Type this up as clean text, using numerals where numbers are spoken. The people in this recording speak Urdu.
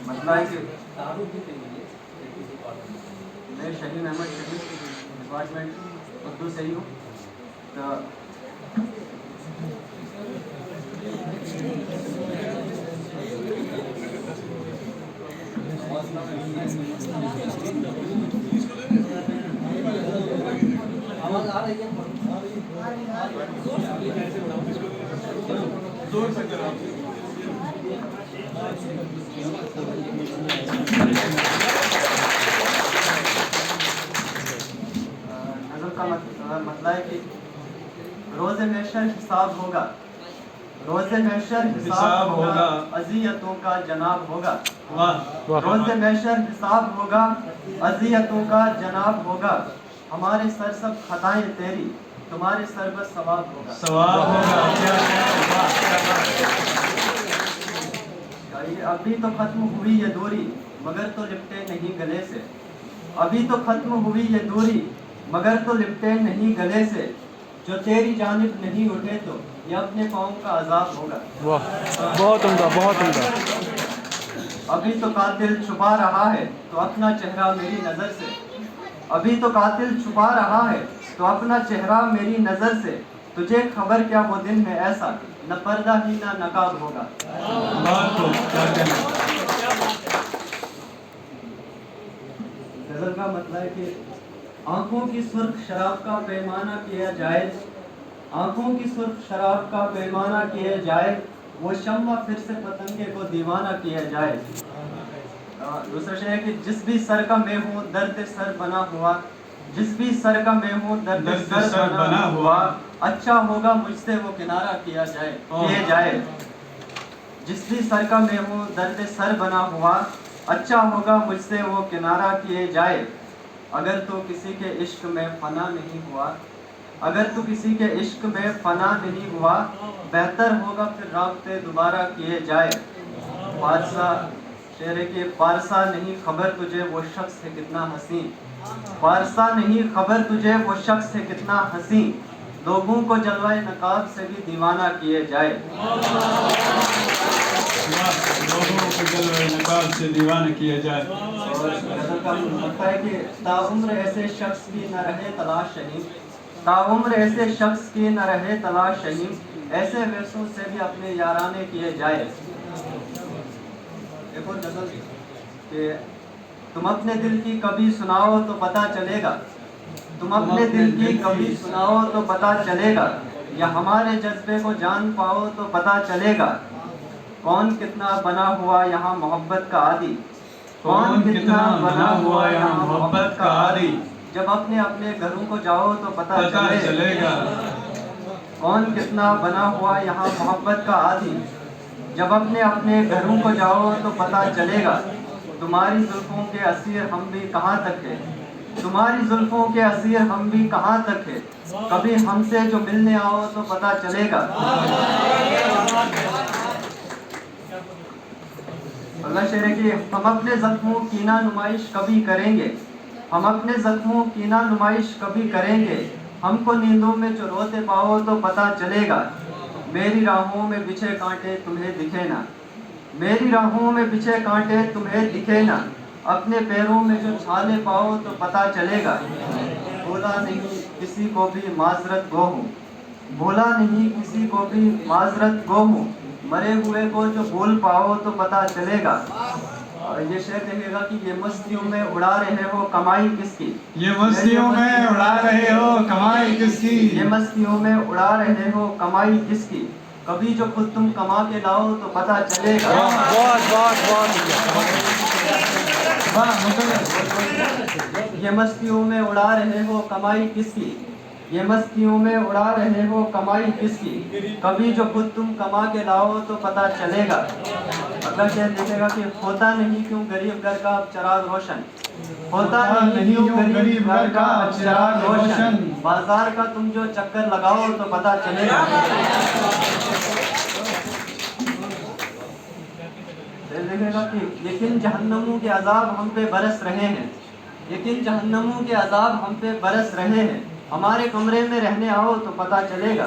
مسئلہ ہے کہ میں شہین احمد شہید ڈپارٹمنٹ اردو سے ہی ہوں. تو نظر کا مسئلہ ہے کہ روز محشر حساب ہوگا, روز محشر حساب ہوگا, اذیتوں کا جناب ہوگا. روز محشر حساب ہوگا, اذیتوں کا جناب ہوگا. ہمارے سر سب خطائیں تیری, تمہارے سر بس ثواب ہوگا. ابھی تو ختم ہوئی یہ دوری مگر تو لپٹے نہیں گلے سے. ابھی تو ختم ہوئی یہ دوری مگر تو لپٹے نہیں گلے سے. جو تیری جانب نہیں اٹھے تو یہ اپنے قوم کا عذاب ہوگا. بہت عمدہ, بہت عمدہ. ابھی تو قاتل چھپا رہا ہے تو اپنا چہرہ میری نظر سے. ابھی تو قاتل چھپا رہا ہے تو اپنا چہرہ میری نظر سے. تجھے خبر کیا وہ دن ہے ایسا, نہ پردہ ہی نہ نقاب ہوگا. غزل کا مطلب ہے کہ آنکھوں کی سرخ شراب کا پیمانہ کیا جائے, آنکھوں کی سرخ شراب کا پیمانہ کیا جائے. وہ شمع پھر سے پتنگے کو دیوانہ کیا جائے. دوسرا شعر ہے کہ جس بھی سر کا میں ہوں درد سر بنا ہوا, جس بھی سر کا میں ہوں درد سر بنا ہوا. اچھا ہوگا مجھ سے وہ کنارہ کیا جائے. جس بھی سر کا میں ہوں درد سر بنا ہوا, اچھا ہوگا مجھ سے وہ کنارہ کیے جائے. اگر تو کسی کے عشق میں فنا نہیں ہوا, اگر تو کسی کے عشق میں فنا نہیں ہوا, بہتر ہوگا پھر رابطے دوبارہ کیے جائے. پارسا شعر ہے کہ پارسا نہیں خبر تجھے وہ شخص ہے کتنا حسین, پارسا نہیں خبر تجھے وہ شخص ہے کتنا حسین. لوگوں کو جلوائے نقاب سے بھی دیوانہ کیے جائے. لوگوں کو جلوائے نقاب سے دیوانہ کیا جائے. اور غزل کا مطلب ہے کہ تاعمر ایسے شخص کی نہ رہے تلاش شہین, تاعمر ایسے شخص کی نہ رہے تلاش شہین. ایسے ویسوں سے بھی اپنے یارانے کیے جائے. ایک اور غزل کہ تم اپنے دل کی کبھی سناؤ تو پتہ چلے گا, تم اپنے دل کی کبھی سناؤ تو پتہ چلے گا. یا ہمارے جذبے کو جان پاؤ تو پتہ چلے گا. کون کتنا بنا ہوا یہاں محبت کا عادی, کون کتنا بنا ہوا یہاں محبت کا عادی. جب اپنے اپنے گھروں کو جاؤ تو پتہ چلے گا. کون کتنا بنا ہوا یہاں محبت کا عادی. جب اپنے اپنے گھروں کو جاؤ تو پتہ چلے گا. تمہاری زلفوں کے اسیر ہم بھی کہاں تک ہے, تمہاری زلفوں کے اسیر ہم بھی کہاں تک ہے. کبھی ہم سے جو ملنے آؤ تو پتہ چلے گا. اللہ شعر ہے کہ ہم اپنے زخموں کی نہ نمائش کبھی کریں گے, ہم اپنے زخموں کی نہ نمائش کبھی کریں گے. ہم کو نیندوں میں جو روتے پاؤ تو پتہ چلے گا. میری راہوں میں بچھے کانٹے تمہیں دکھے نہ, میری راہوں میں بچھے کانٹے تمہیں دکھے نہ. اپنے پیروں میں جو چھالے پاؤ تو پتہ چلے گا. بولا نہیں کسی کو بھی معذرت گو ہوں, بولا نہیں کسی کو بھی معذرت گو ہوں. مرے ہوئے کو جو بول پاؤ تو پتہ چلے گا. اور یہ شعر دیکھے گا کہ یہ مستیوں میں اڑا رہے ہو کمائی کس کی, یہ مستیوں میں اڑا رہے ہو کمائی کس کی, یہ مستیوں میں اڑا رہے ہو کمائی کس کی. کبھی جو خود تم کما کے لاؤ تو پتہ چلے گا. یہ مستیوں میں اڑا رہے ہو کمائی کس کی, یہ مستیوں میں اڑا رہے ہو کمائی کس کی. کبھی جو خود تم کما کے لاؤ تو پتہ چلے گا. اگلا شعر دیکھے گا کہ ہوتا نہیں کیوں غریب گھر کا چراغ روشن, ہوتا نہیں کیوں غریب گھر کا چراغ روشن. بازار کا تم جو چکر لگاؤ تو پتہ چلے گا. دیکھے گا کہ لیکن جہنموں کے عذاب ہم پہ برس رہے ہیں, لیکن جہنموں کے عذاب ہم پہ برس رہے ہیں. ہمارے کمرے میں رہنے آؤ تو پتہ چلے گا.